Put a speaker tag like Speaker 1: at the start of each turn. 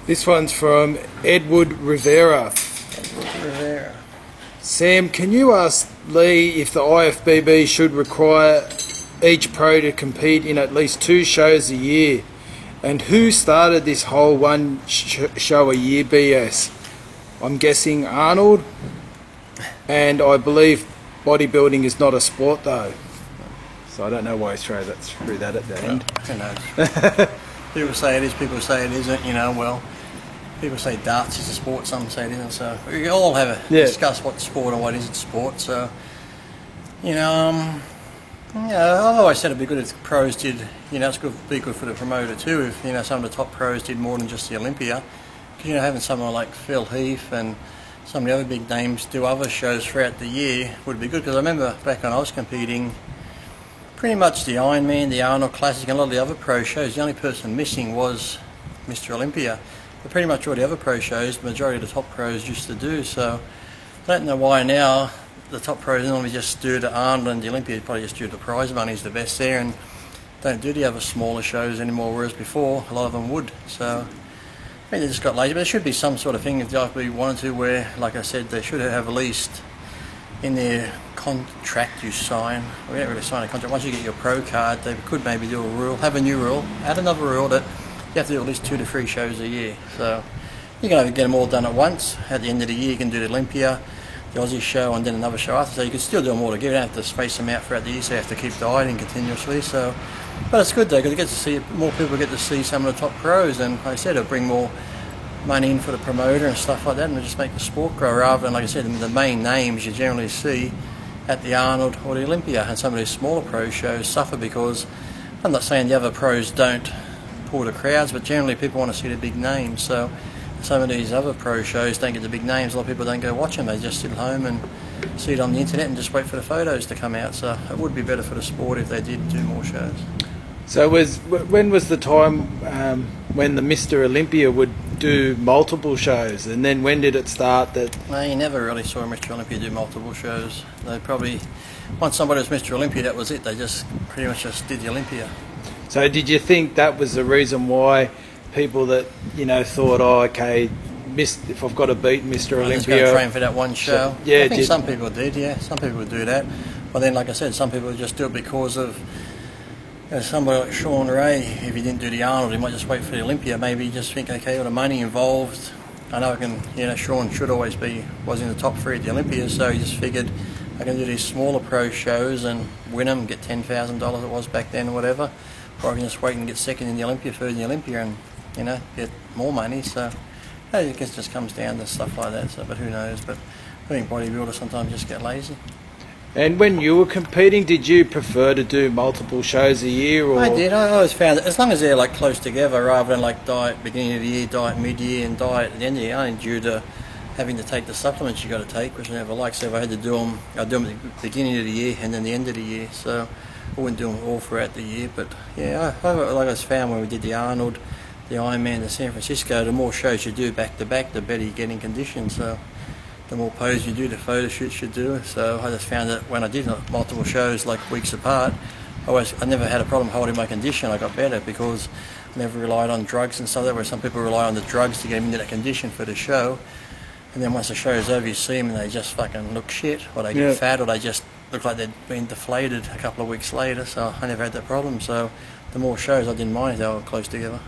Speaker 1: This one's from Edward Rivera.
Speaker 2: Rivera.
Speaker 1: Sam, can you ask Lee if the IFBB should require each pro to compete in at least 2 shows a year? And who started this whole one show a year BS? I'm guessing Arnold. And I believe bodybuilding is not a sport though. So I don't know why he threw that at the end.
Speaker 2: Who knows? People say it is, people say it isn't, you know, well, people say darts is a sport, some say it isn't, so we all have a discuss what's sport and what isn't sport, so, you know, I've always said it'd be good if the pros did, you know, it's good, be good for the promoter too, if, you know, some of the top pros did more than just the Olympia, because, you know, having someone like Phil Heath and some of the other big names do other shows throughout the year would be good, because I remember back when I was competing, pretty much the Ironman, the Arnold Classic and a lot of the other pro shows, the only person missing was Mr. Olympia. But pretty much all the other pro shows, the majority of the top pros used to do, so I don't know why now the top pros normally just do the Arnold and the Olympia, probably just do the prize money is the best there and don't do the other smaller shows anymore, whereas before a lot of them would. So I think they just got lazy, but there should be some sort of thing if the IFBB wanted to where, like I said, they should have at least in their contract you sign, we don't really sign a contract, once you get your pro card they could maybe do a rule, have a new rule, add another rule that you have to do at least 2 to 3 shows a year. So you can either get them all done at once, at the end of the year you can do the Olympia, the Aussie show and then another show after, so you can still do them all together, you don't have to space them out throughout the year, so you have to keep dieting continuously. So, but it's good though, because you get to see, more people get to see some of the top pros, and like I said, it'll bring more money in for the promoter and stuff like that, and it'll just make the sport grow, rather than, like I said, the main names you generally see at the Arnold or the Olympia, and some of these smaller pro shows suffer because, I'm not saying the other pros don't pull the crowds, but generally people want to see the big names, so some of these other pro shows don't get the big names, a lot of people don't go watch them, they just sit at home and see it on the internet and just wait for the photos to come out, so it would be better for the sport if they did do more shows.
Speaker 1: So when was the time when the Mr. Olympia would do multiple shows, and then when did it start that...
Speaker 2: No, you never really saw Mr. Olympia do multiple shows. They probably, once somebody was Mr. Olympia, that was it, they just pretty much just did the Olympia.
Speaker 1: So did you think that was the reason why people that, you know, thought, oh, okay, if I've got to beat Mr. Olympia... I'm just going
Speaker 2: to train for that one show.
Speaker 1: So, yeah,
Speaker 2: I think some people did, yeah, some people would do that. But then, like I said, some people would just do it because of... somebody like Sean Ray, if he didn't do the Arnold, he might just wait for the Olympia. Maybe just think, okay, all the money involved. I know Sean should always was in the top 3 at the Olympia, so he just figured I can do these smaller pro shows and win them, get $10,000 it was back then or whatever, or I can just wait and get second in the Olympia, third in the Olympia, and get more money. So I guess it just comes down to stuff like that. So, but who knows? But I think bodybuilders sometimes just get lazy.
Speaker 1: And when you were competing, did you prefer to do multiple shows a year? Or?
Speaker 2: I did. I always found that as long as they're like close together, rather than like diet beginning of the year, diet mid-year, and diet at the end of the year, only due to having to take the supplements you got to take, which I never like. So if I had to do them, I'd do them at the beginning of the year and then the end of the year. So I wouldn't do them all throughout the year. But yeah, like I found when we did the Arnold, the Ironman, the San Francisco, the more shows you do back to back, the better you get in condition. So the more poses you do, the photo shoots you do. So I just found that when I did multiple shows like weeks apart, I never had a problem holding my condition. I got better because I never relied on drugs and stuff like that, where some people rely on the drugs to get them into that condition for the show. And then once the show is over, you see them and they just fucking look shit, or they get fat, or they just look like they'd been deflated a couple of weeks later. So I never had that problem. So the more shows, I didn't mind if they were close together.